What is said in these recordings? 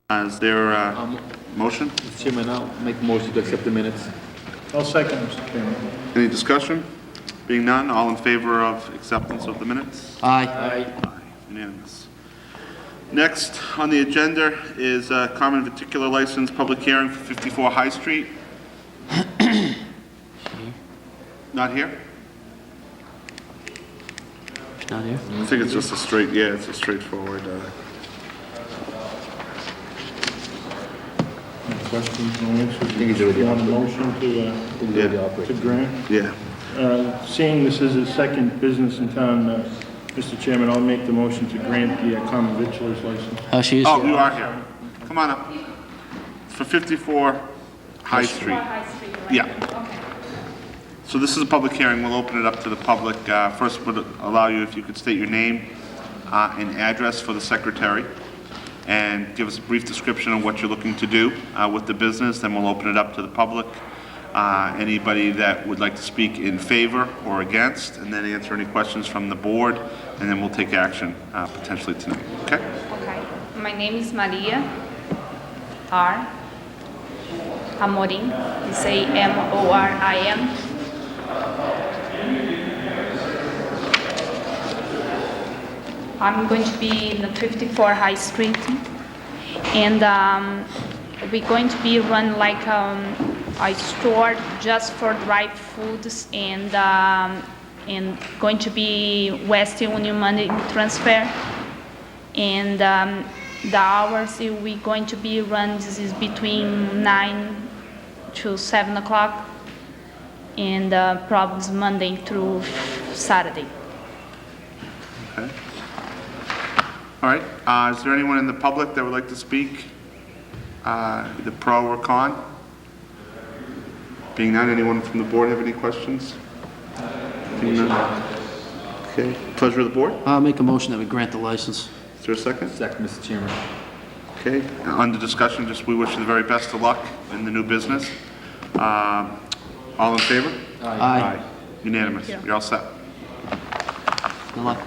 Is there a motion? Mr. Chairman, I'll make a motion to accept the minutes. I'll second, Mr. Chairman. Any discussion? Being none, all in favor of acceptance of the minutes? Aye. Aye. Unanimous. Next on the agenda is a common particular license public hearing for 54 High Street. Not here? Not here. I think it's just a straight, yeah, it's a straightforward. Questions, no answers? think it's already You want a operating. motion to grant? Yeah. Seeing this is a second business in town, Mr. Chairman, I'll make the motion to grant the common victualer's license. She is Oh, here. you are here. Come on up. For 54 High Street. High Street, right? Yeah. Okay. So this is a public hearing. We'll open it up to the public. First, would allow you if you could state your name and address for the secretary and give us a brief description of what you're looking to do with the business. Then we'll open it up to the public. Anybody that would like to speak in favor or against, and then answer any questions from the board, and then we'll take action potentially tonight. Okay? Okay. My name is Maria R. Amorim. It's Amorim. I'm going to be in the 54 High Street, and we're going to be run like a store just for dry foods, and going to be Western Union money transfer, and the hours we're going to be run this is between 9 to 7 o'clock, and probably Monday through Saturday. Okay. All right. Is there anyone in the public that would like to speak, either pro or con? Being none, anyone from the board have any questions? Being none. Okay. Pleasure of the board. I'll make a motion that we grant the license. Is there a second? Second, Mr. Chairman. Okay. Under discussion, just we wish you the very best of luck in the new business. All in favor? Aye. Unanimous. Thank you. You're all set. Good luck.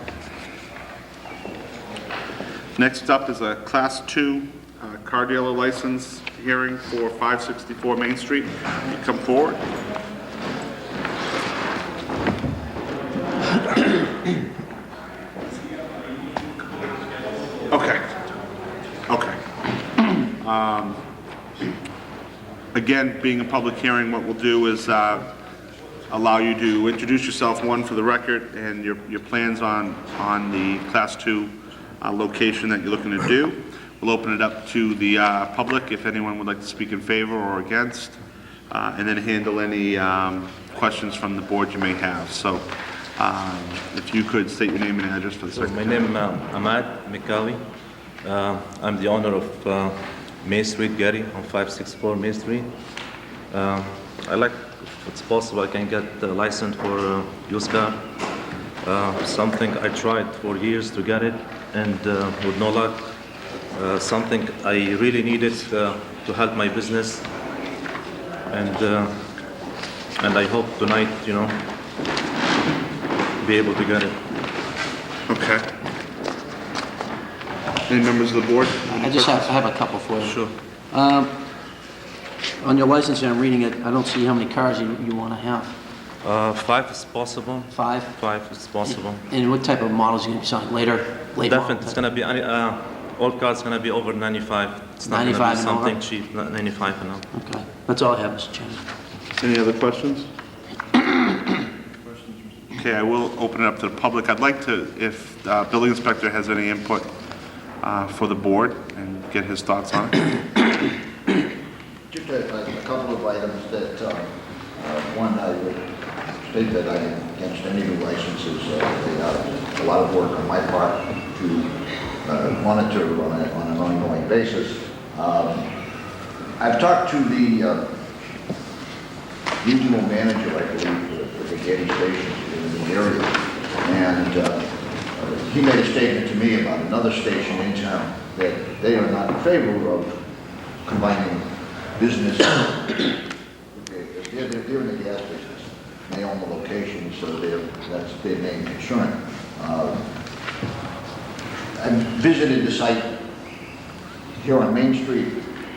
Next up is a Class 2 car dealer license hearing for 564 Main Street. You come forward. Okay. Okay. Again, being a public hearing, what we'll do is allow you to introduce yourself, one, for the record, and your plans on the Class 2 location that you're looking to do. We'll open it up to the public if anyone would like to speak in favor or against, and then handle any questions from the board you may have. So if you could state your name and address for the So secretary. my name is Ahmad Mikawi. I'm the owner of Main Street, Gary, on 564 Main Street. I like, if it's possible, I can get the license for used car. Something I tried for years to get it, and with no luck. Something I really needed to help my business, and I hope tonight, be able to get it. Okay. Any members of the board? I have a couple for you. Sure. On your license here, I'm reading it, I don't see how many cars you want to have. 5 is possible. 5? 5 is possible. And what type of models you going to be selling? Late Definitely, model it's type? gonna be all cars gonna be over 95. It's not 95 gonna be and something over? cheap. 95 and up. Okay, that's all I have, Mr. Chairman. Any other questions? Okay, I will open it up to the public. I'd like to, if the building inspector has any input for the board, and get his thoughts on it. Just a couple of items that, one, I would state that I'm against any new licenses. They are a lot of work on my part to monitor on an ongoing basis. I've talked to the regional manager, I believe, for the Getty stations in the area, and he made a statement to me about another station in town that they are not in favor of combining business. They're in the gas business. They own the location, so that's their main concern. I visited the site here on Main Street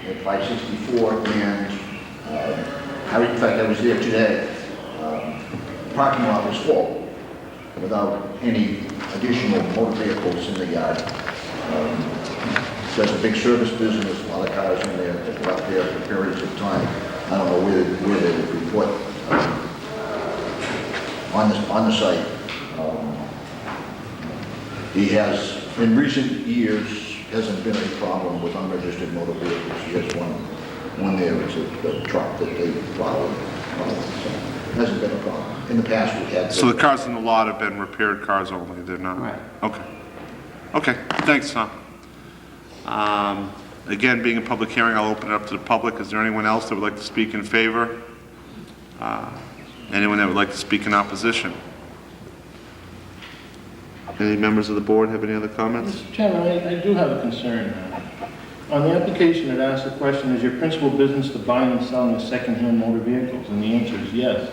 at 564, and in fact, I was there today. Parking lot was full without any additional motor vehicles in the yard. There's a big service business, a lot of cars in there that are up there for periods of time. I don't know where they would be put on the site. He has, in recent years, hasn't been a problem with unregistered motor vehicles. He has one there, it's a truck that they plow. So hasn't been a problem. In the past, we had. So the cars in the lot have been repaired cars only, they're not? Right. Okay. Okay, thanks, Tom. Again, being a public hearing, I'll open it up to the public. Is there anyone else that would like to speak in favor? Anyone that would like to speak in opposition? Any members of the board have any other comments? Mr. Chairman, I do have a concern. On the application, it asks the question, is your principal business the buying and selling of second-hand motor vehicles? And the answer is yes.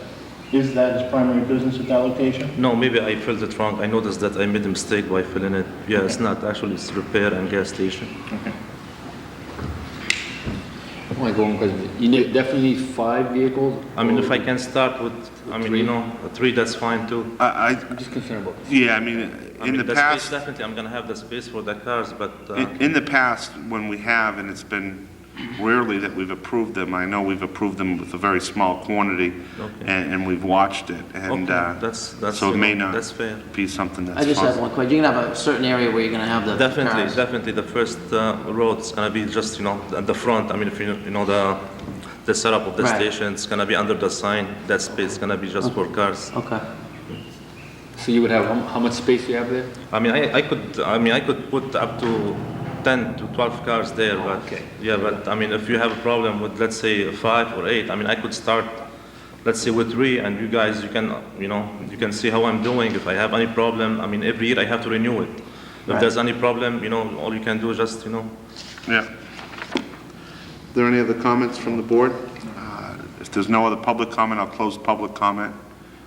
Is that his primary business at that location? No, maybe I filled it wrong. I noticed that I made a mistake by filling it. Yeah, it's not. Actually, it's repair and gas station. Okay. Oh my God, because you definitely need 5 vehicles? I mean, if I can start with, I mean, you know, 3, that's fine too. I'm just concerned about this. Yeah, I mean, I in mean, the space, past, definitely, I'm gonna have the space for the cars, but, in the past, when we have, and it's been rarely that we've approved them, I know we've approved them with a very small quantity, Okay. and we've watched it, and, okay, that's, so it you may know, not that's fair. be something that's I just have possible. one question. You're gonna have a certain area where you're gonna have the Definitely, cars. definitely, the first road is gonna be just, you know, at the front. I mean, if you know the setup of the Right. station, it's gonna be under the sign. That space is gonna be just for cars. Okay. So you would have, how much space you have there? I mean, I could put up to 10 to 12 cars there, but Okay. yeah, but I mean, if you have a problem with, let's say, 5 or 8, I mean, I could start, let's say, with 3, and you guys, you can see how I'm doing. If I have any problem, I mean, every year I have to renew it. If Right. there's any problem, all you can do is just, Yeah. Are there any other comments from the board? If there's no other public comment, I'll close public comment.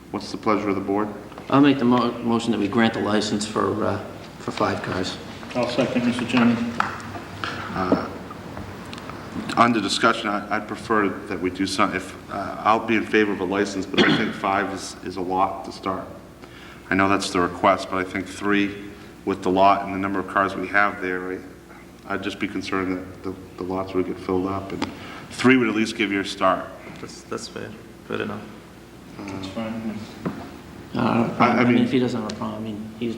What's the pleasure of the board? I'll make the motion that we grant the license for 5 cars. I'll second, Mr. Chairman. Under discussion, I'd prefer that we do some, I'll be in favor of a license, but I think 5 is a lot to start. I know that's the request, but I think 3 with the lot and the number of cars we have there, I'd just be concerned that the lots would get filled up, and 3 would at least give you a start. that's fair enough. That's fine. I mean- mean, if he doesn't have a problem, I mean, he's,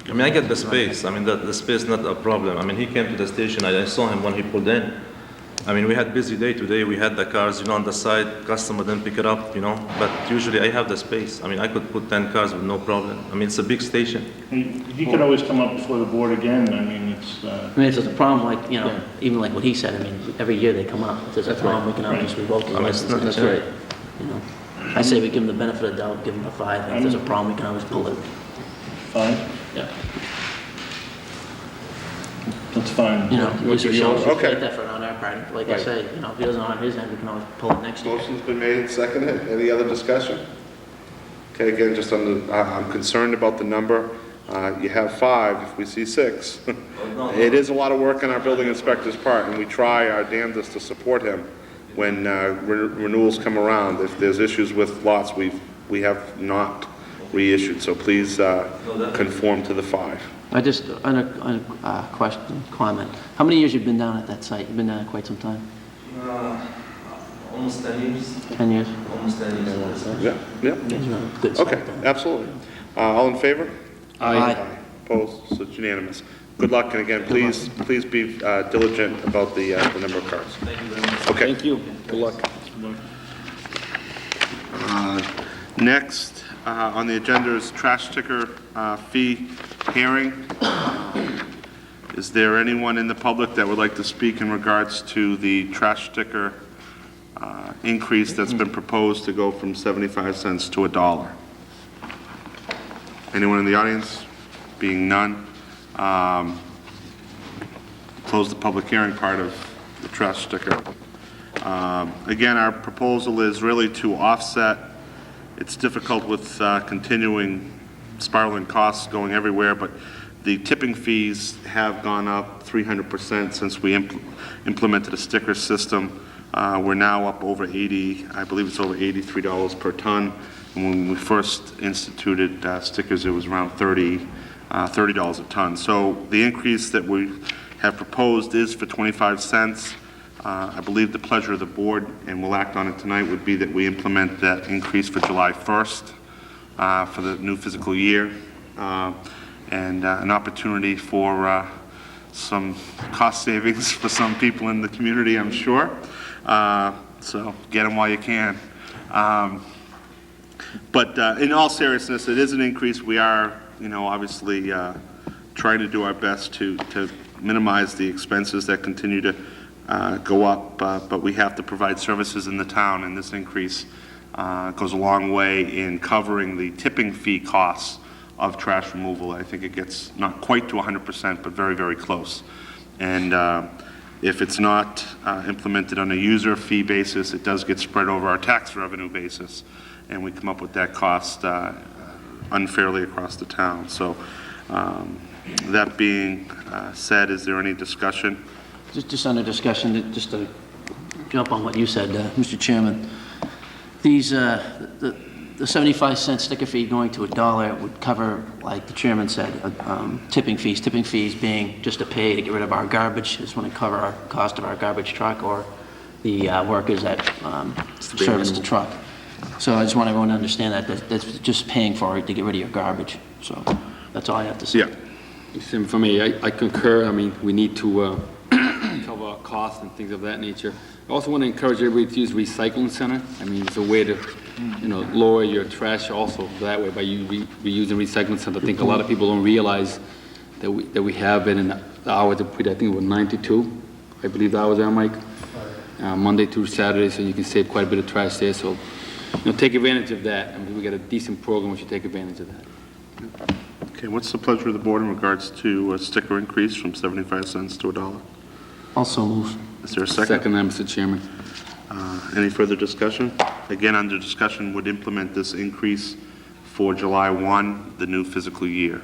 I mean, I get the space. I mean, the space not a problem. I mean, he came to the station. I saw him when he pulled in. I mean, we had busy day today. We had the cars, on the side. Customer didn't pick it up, But usually I have the space. I mean, I could put 10 cars with no problem. I mean, it's a big station. He could always come up before the board again. I mean, it's, I mean, if there's a problem, like, even like what he said, I mean, every year they come up. If there's a problem, we can always revoke the I mean, it's license. not- That's right. I say we give him the benefit of the doubt, give him the 5, and if there's a problem, we can always pull it. fine. Yeah. That's fine. At least it shows Okay. great effort on our part. Like I say, if he doesn't on his end, we can always pull it next year. Motion's been made and seconded. Any other discussion? Okay, again, just I'm concerned about the number. You have 5, if we see 6. It is a lot of work on our building inspector's part, and we try our damnedest to support him when renewals come around. If there's issues with lots, we have not reissued, so please conform to the 5. I just, on a question, comment. How many years you've been down at that site? You've been down there quite some time? Almost 10 years. 10 years? Almost 10 years. Yeah, yeah. It's a good site Okay, down. absolutely. All in favor? Aye. Opposed? So it's unanimous. Good luck, and again, please be diligent about the number of cars. Thank you very much. Okay. Thank you. Good luck. Next on the agenda is trash sticker fee hearing. Is there anyone in the public that would like to speak in regards to the trash sticker increase that's been proposed to go from 75 cents to $1? Anyone in the audience? Being none, close the public hearing part of the trash sticker. Again, our proposal is really to offset. It's difficult with continuing spiraling costs going everywhere, but The tipping fees have gone up 300% since we implemented a sticker system. We're now up over 80, I believe it's over $83 per ton. And when we first instituted stickers, it was around $30 a ton. So the increase that we have proposed is for 25 cents. I believe the pleasure of the board, and we'll act on it tonight, would be that we implement that increase for July 1st for the new fiscal year. And an opportunity for some cost savings for some people in the community, I'm sure. So get them while you can. But in all seriousness, it is an increase. We are, obviously trying to do our best to minimize the expenses that continue to go up, but we have to provide services in the town, and this increase goes a long way in covering the tipping fee costs of trash removal. I think it gets not quite to 100%, but very, very close. And if it's not implemented on a user fee basis, it does get spread over our tax revenue basis, and we come up with that cost unfairly across the town. So that being said, is there any discussion? Just under discussion, just to jump on what you said, Mr. Chairman, these, the 75-cent sticker fee going to $1 would cover, like the chairman said, tipping fees being just to pay to get rid of our garbage, is when it cover our cost of our garbage truck or the workers that service the truck. So I just want everyone to understand that's just paying for it to get rid of your garbage. So that's all I have to say. Yeah. Same for me. I concur. I mean, we need to cover our costs and things of that nature. I also want to encourage everybody to use recycling center. I mean, it's a way to, lower your trash also that way by you reusing recycling center. I think a lot of people don't realize that we have it in the hours of, I think it was 92, I believe the hours are, Mike. Monday through Saturday, so you can save quite a bit of trash there. So, take advantage of that. I mean, we got a decent program. We should take advantage of that. Okay, what's the pleasure of the board in regards to a sticker increase from 75 cents to $1? Also move. Is there a second? Second, Mr. Chairman. Any further discussion? Again, under discussion would implement this increase for July 1, the new fiscal year.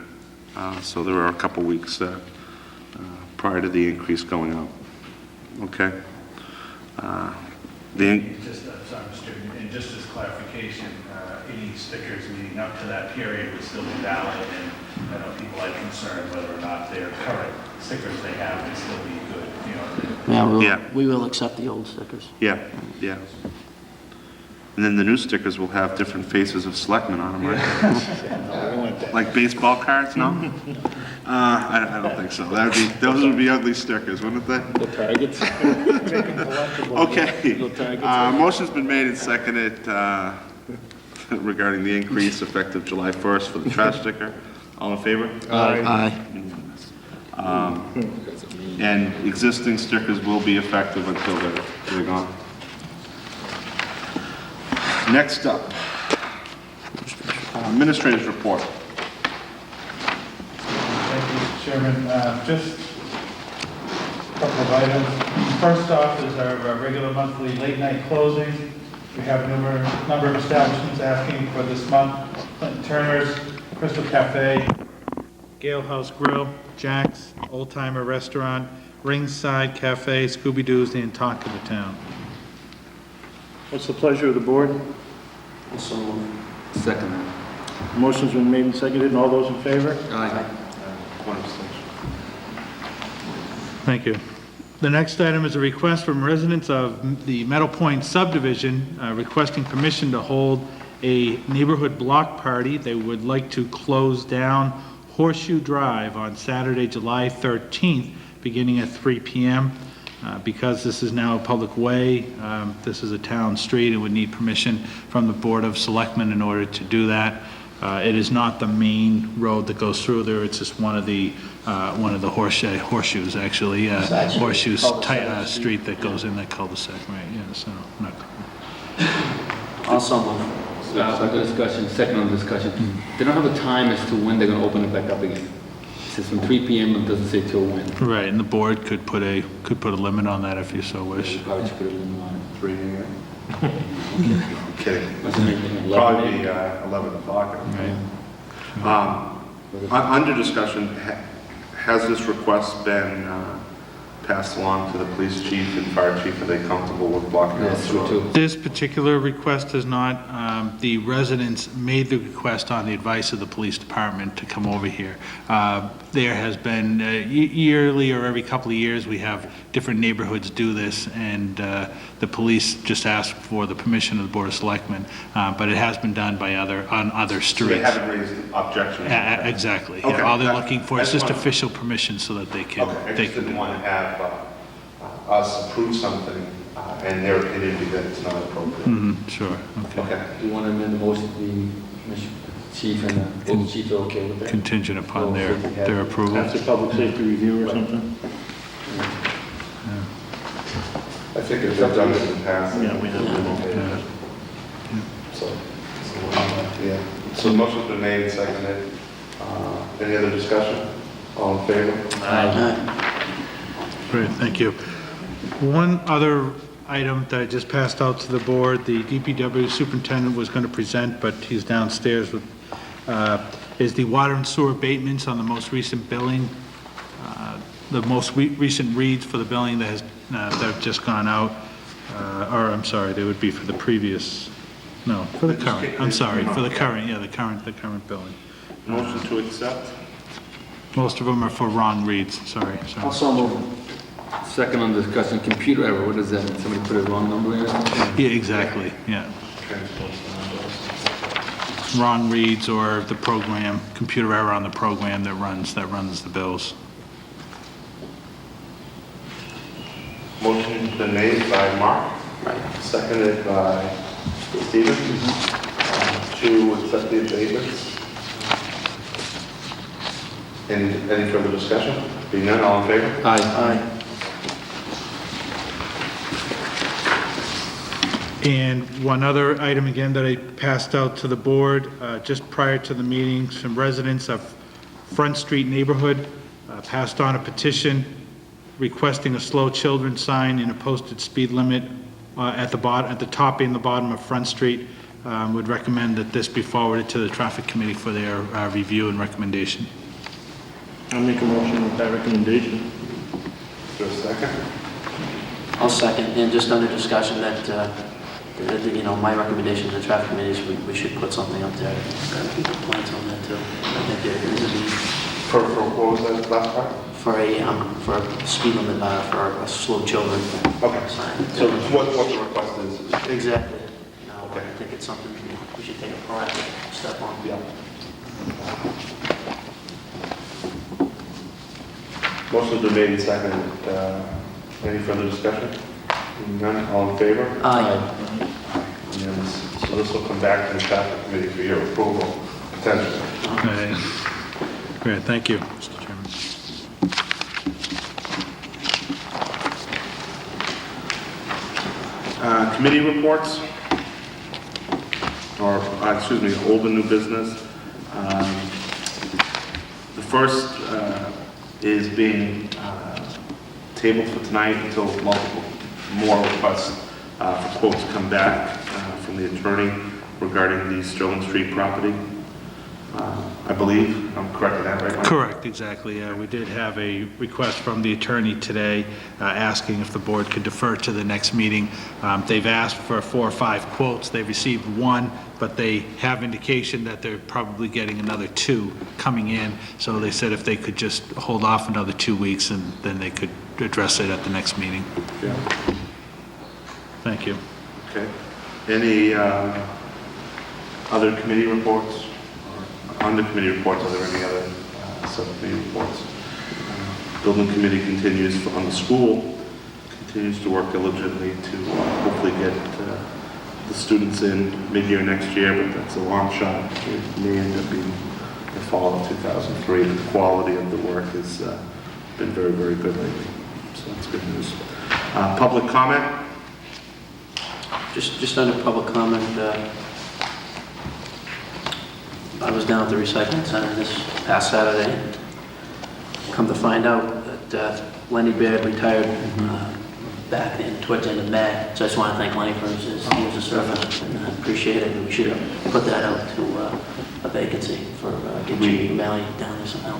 So there are a couple weeks prior to the increase going out. Okay. Sorry, Mr. And just as clarification, any stickers leading up to that period would still be valid, and I know people are concerned whether or not their current stickers they have would still be good, Yeah, we will accept the old stickers. Yeah. And then the new stickers will have different faces of selectmen on them, right? Like baseball cards, no? I don't think so. Those would be ugly stickers, wouldn't they? The targets. Okay. Motion's been made and seconded regarding the increase effective July 1st for the trash sticker. All in favor? Aye. And existing stickers will be effective until they're gone. Next up, administrator's report. Thank you, Mr. Chairman. Just a couple of items. First off is our regular monthly late night closing. We have a number of establishments asking for this month. Clinton Turner's, Crystal Cafe, Gale House Grill, Jack's, Old Timer Restaurant, Ringside Cafe, Scooby-Doo's, and Talk of the Town. What's the pleasure of the board? Also move. Second. Motion's been made and seconded, and all those in favor? Aye. Thank you. The next item is a request from residents of the Meadow Point subdivision requesting permission to hold a neighborhood block party. They would like to close down Horseshoe Drive on Saturday, July 13th, beginning at 3 p.m. Because this is now a public way, this is a town street, it would need permission from the Board of Selectmen in order to do that. It is not the main road that goes through there, it's just one of the horseshoes, actually. Horseshoes street that goes in that cul-de-sac, right, yeah, so, not. Also move. Discussion, second on discussion. They don't have a time as to when they're going to open it back up again. It says from 3 p.m. It doesn't say till when. Right, and the board could put a limit on that if you so wish. Probably should put a limit on it. 3 a.m. I'm kidding. Must make it 11 Probably a.m. 11 o'clock. Right. Under discussion, has this request been passed along to the police chief and fire chief? Are they comfortable with blocking out Yes, the road? too. This particular request is not. The residents made the request on the advice of the police department to come over here. There has been yearly or every couple of years, we have different neighborhoods do this, and the police just ask for the permission of the Board of Selectmen, but it has been done on other So they streets. haven't raised objections? Exactly. Okay. Yeah, all they're That- looking for is that's just one- official permission so that they can. Okay, I they just can didn't do want to have us approve something and their opinion be that it's not appropriate. Sure, okay. Okay. Do you want to amend the motion, the chief and the both chiefs are okay with that? Contingent upon their approval. After public safety review or something? I think if they've done it in the past. Yeah, we have. Yeah. So, yeah. So motion's been made, seconded. Any other discussion? All in favor? Great, thank you. One other item that I just passed out to the board, the DPW superintendent was going to present, but he's downstairs with, is the water and sewer abatements on the most recent billing. The most recent reads for the billing that has, that have just gone out, or I'm sorry, they would be for the previous, no, for the current, I'm sorry, for the current, yeah, the current billing. Motion to accept? Most of them are for wrong reads, sorry. Also move. Second on discussion, computer error, what does that mean? Somebody put a wrong number in or something? Yeah, exactly, yeah. Wrong reads or the program, computer error on the program that runs the bills. Motion's been made by Mark, seconded by Stephen, to accept the abatements. Any further discussion? Being none, all in favor? Aye. And one other item again that I passed out to the board, just prior to the meeting, some residents of Front Street neighborhood passed on a petition requesting a slow children sign and a posted speed limit at the top and the bottom of Front Street. Would recommend that this be forwarded to the traffic committee for their review and recommendation. I'll make a motion with that recommendation. For a second? I'll second, and just under discussion that, you know, my recommendation to the traffic committee is we should put something up there. Keep compliance on that too. I think there needs to be For what was that last part? for a speed limit, for a slow children Okay. sign. So what the request is? Exactly. You know, Okay. I think it's something we should take a proactive step on. Yeah. Motion's been made and seconded. Any further discussion? Being none, all in favor? Aye. Unanimous. So this will come back to the traffic committee for your approval, potentially. Okay. Great, thank you, Mr. Chairman. Committee reports, or, excuse me, old and new business. The first is being tabled for tonight until multiple more requests for quotes come back from the attorney regarding the Sterling Street property. I believe, I'm correct in that, right, Mike? Correct, exactly. We did have a request from the attorney today asking if the board could defer to the next meeting. They've asked for 4 or 5 quotes. They received 1, but they have indication that they're probably getting another 2 coming in. So they said if they could just hold off another 2 weeks, and then they could address it at the next meeting. Yeah. Thank you. Okay. Any other committee reports? Or under committee reports, are there any other subcommittee reports? Building committee continues on the school, continues to work diligently to hopefully get the students in mid-year next year, but that's a long shot. It may end up being the fall of 2003. The quality of the work has been very, very good lately. So that's good news. Public comment? Just under public comment, I was down at the recycling center this past Saturday. Come to find out that Lenny Baird retired back towards the end of May. So I just want to thank Lenny for his years of service, and I appreciate it. And we should put that out to a vacancy for getting O'Malley down there somehow.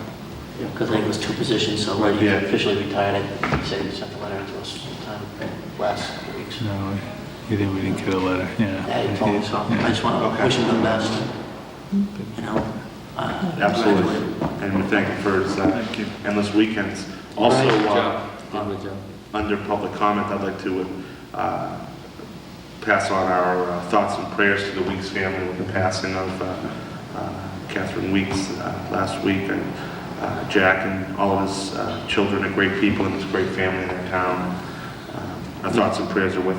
Because I think it was 2 positions, so when he Yeah. officially retired, he said he sent a letter to us sometime last couple weeks. No, you think we didn't get a letter, yeah. Yeah, he told me so. I just want to Okay. wish him the best, you know. Absolutely. congratulate him. And we thank him for his endless weekends. Also, Good job. Good job. under public comment, I'd like to pass on our thoughts and prayers to the Weeks family with the passing of Catherine Weeks last week, and Jack and all of his children are great people and his great family in their town. Our thoughts and prayers are with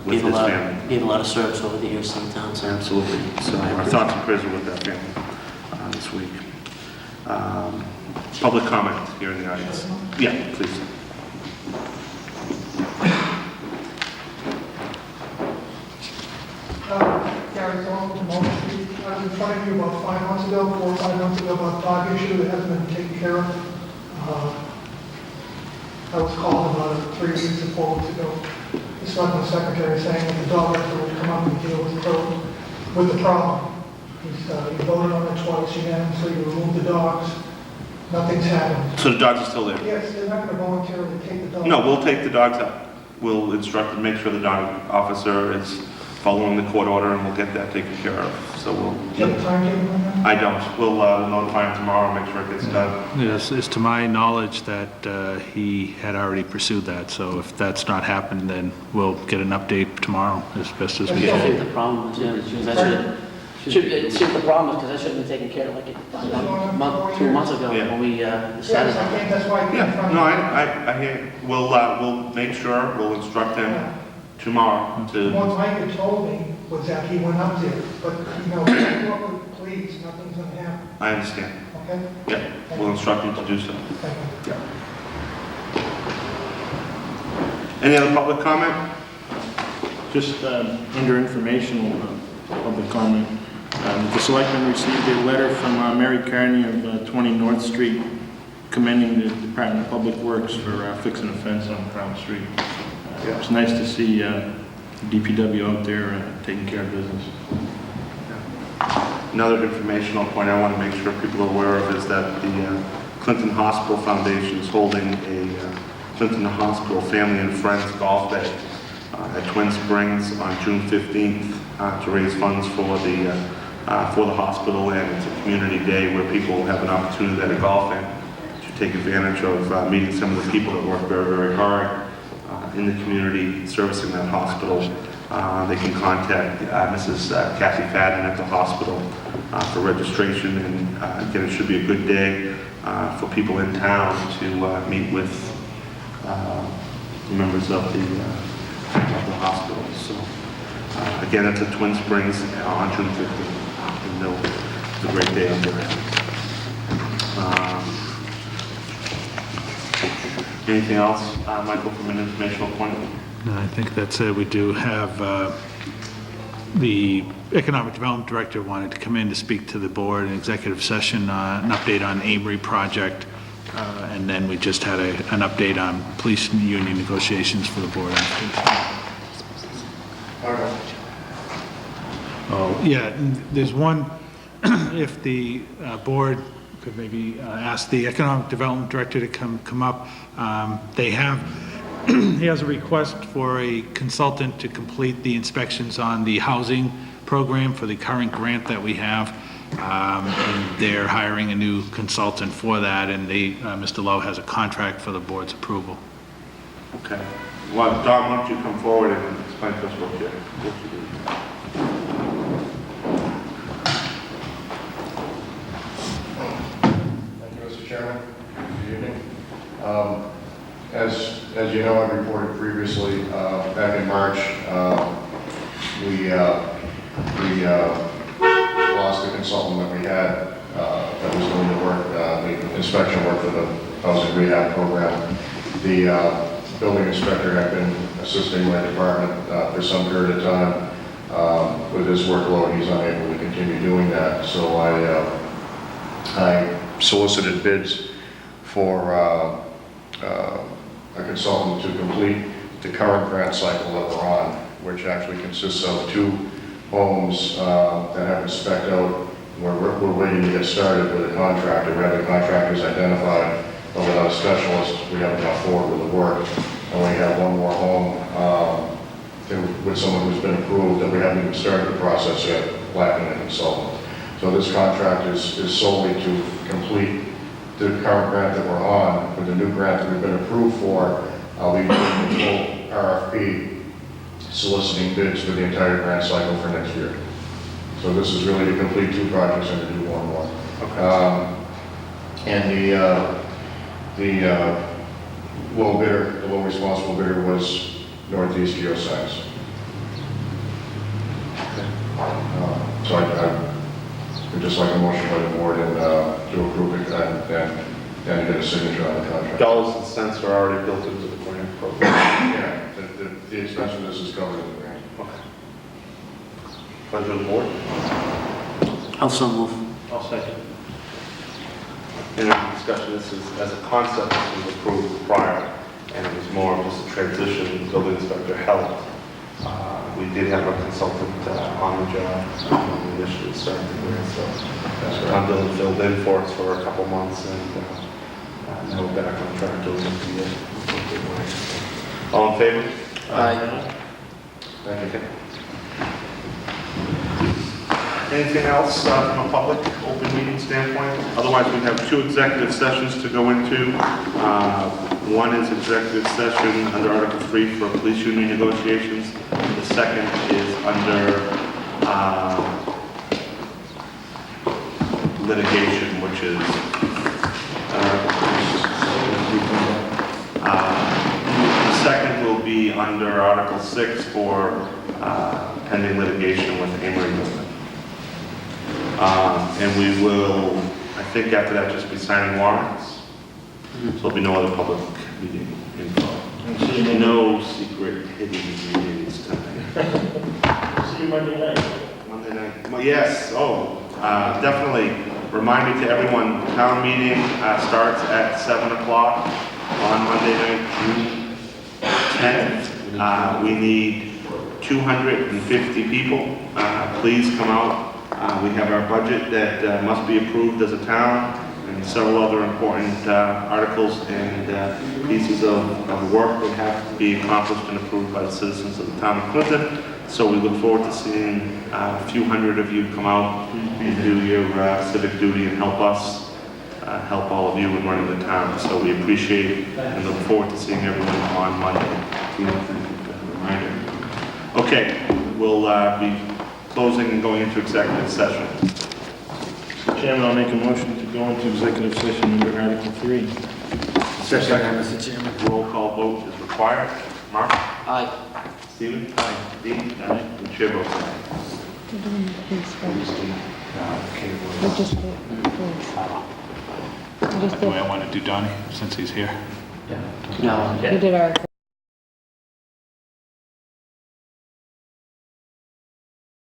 his family. Gave a lot of service over the years to the town, so. Absolutely. So our thoughts and prayers are with that family this week. Public comment here in the audience. Yeah, please. Gary Thorne from Mullen Street. I was in front of you about 5 months ago, 4 or 5 months ago, about a dog issue that hasn't been taken care of. I was called about it 3 weeks or 4 weeks ago. The selectman secretary saying that the dog expert would come up and deal with the problem. He voted on it twice unanimously to remove the dogs. Nothing's happened. So the dogs are still there? Yes, they're not going to voluntarily take the dogs. No, we'll take the dogs out. We'll instruct and make sure the dog officer is following the court order, and we'll get that taken care of. So Do you have a timetable on that? I don't. We'll notify him tomorrow and make sure it gets done. It's to my knowledge that he had already pursued that, so if that's not happened, then we'll get an update tomorrow as best as we I see can. what the problem is, yeah, because that see what the problem is, because that should have been taken care of like a month, 2 months ago Yeah. when we Yes, decided I on think that. that's why I came in Yeah, front of no, you. I hear. We'll make sure, we'll instruct him tomorrow to, What Mike had told me was that he went up there, but, you know, if you go up with the police, nothing's gonna happen, I understand. okay? Yeah, we'll instruct him to do so. Thank you. Any other public comment? Just under informational public comment, the selectmen received a letter from Mary Carney of 20 North Street commending the Department of Public Works for fixing a fence on Crown Street. It's nice to see DPW out there taking care of business. Another informational point I want to make sure people are aware of is that the Clinton Hospital Foundation is holding a Clinton Hospital Family and Friends Golf Day at Twin Springs on June 15th to raise funds for the hospital, and it's a community day where people will have an opportunity that are golfing to take advantage of meeting some of the people that work very, very hard in the community servicing that hospital. They can contact Mrs. Kathy Fadden at the hospital for registration, and again, it should be a good day for people in town to meet with members of the hospital. So again, it's at Twin Springs on June 15th. And it's a great day out there. Anything else, Michael, from an informational point of view? No, I think that's it. We do have, the Economic Development Director wanted to come in to speak to the board in executive session, an update on Amory project, and then we just had an update on police union negotiations for the board. Oh, yeah, and there's one, if the board could maybe ask the Economic Development Director to come up. They have, he has a request for a consultant to complete the inspections on the housing program for the current grant that we have. And they're hiring a new consultant for that, and Mr. Lowe has a contract for the board's approval. Okay. Well, Don, why don't you come forward and explain to us what you do? Thank you, Mr. Chairman. Good evening. As you know, I reported previously, back in March, we lost the consultant that we had that was doing the work, the inspection work for the housing rehab program. The building inspector had been assisting my department for some period of time. With his workload, he's unable to continue doing that. So I solicited bids for a consultant to complete the current grant cycle that we're on, which actually consists of 2 homes that have been spec'd out we're waiting to get started with a contractor. We have the contractors identified, but without a specialist, we haven't gone forward with the work. And we have one more home with someone who's been approved that we haven't even started the process yet, lacking a consultant. So this contract is solely to complete the current grant that we're on. With the new grant that we've been approved for, I'll be doing the full RFP, soliciting bids for the entire grant cycle for next year. So this is really to complete 2 projects and to do one more. And the low bidder, the low responsible bidder was Northeast Geoscience. So I would just like a motion by the board and to approve it and get a signature on the contract. Dollars and cents are already built into the grant program. Yeah, the expense of this is covered in the grant. Okay. Pleasure of the board. Also move. I'll second. Any discussion? This is, as a concept, this was approved prior, and it was more of just a transition. The building inspector helped. We did have a consultant on the job when we initially started the grant, so Tom Dillon filled in for us for a couple months, and now we're back on track to the year. All in favor? Aye. Thank you. Anything else from a public open meeting standpoint? Otherwise, we have 2 executive sessions to go into. One is executive session under Article 3 for police union negotiations. The second is under litigation, which is the second will be under Article 6 for pending litigation with Amory Movement. And we will, I think after that, just be signing warrants. So there'll be no other public meeting info. No secret hidden meetings tonight. See you Monday night. Monday night, well, yes, definitely. Reminder to everyone, town meeting starts at 7 o'clock on Monday night, June 10th. We need 250 people. Please come out. We have our budget that must be approved as a town, and several other important articles and pieces of work that have to be accomplished and approved by the citizens of the town of Clinton. So we look forward to seeing a few hundred of you come out and do your civic duty and help us, help all of you in running the town. So we appreciate and look forward to seeing everyone on Monday. Thank you for the reminder. Okay, we'll be closing and going into executive session. Mr. Chairman, I'll make a motion to go into executive session under Article 3. Second, Mr. Chairman. Roll call vote is required. Mark? Aye. Stephen? Aye. Dean? Aye. And chair votes aye. The way I want to do Donnie, since he's here. No. We did Article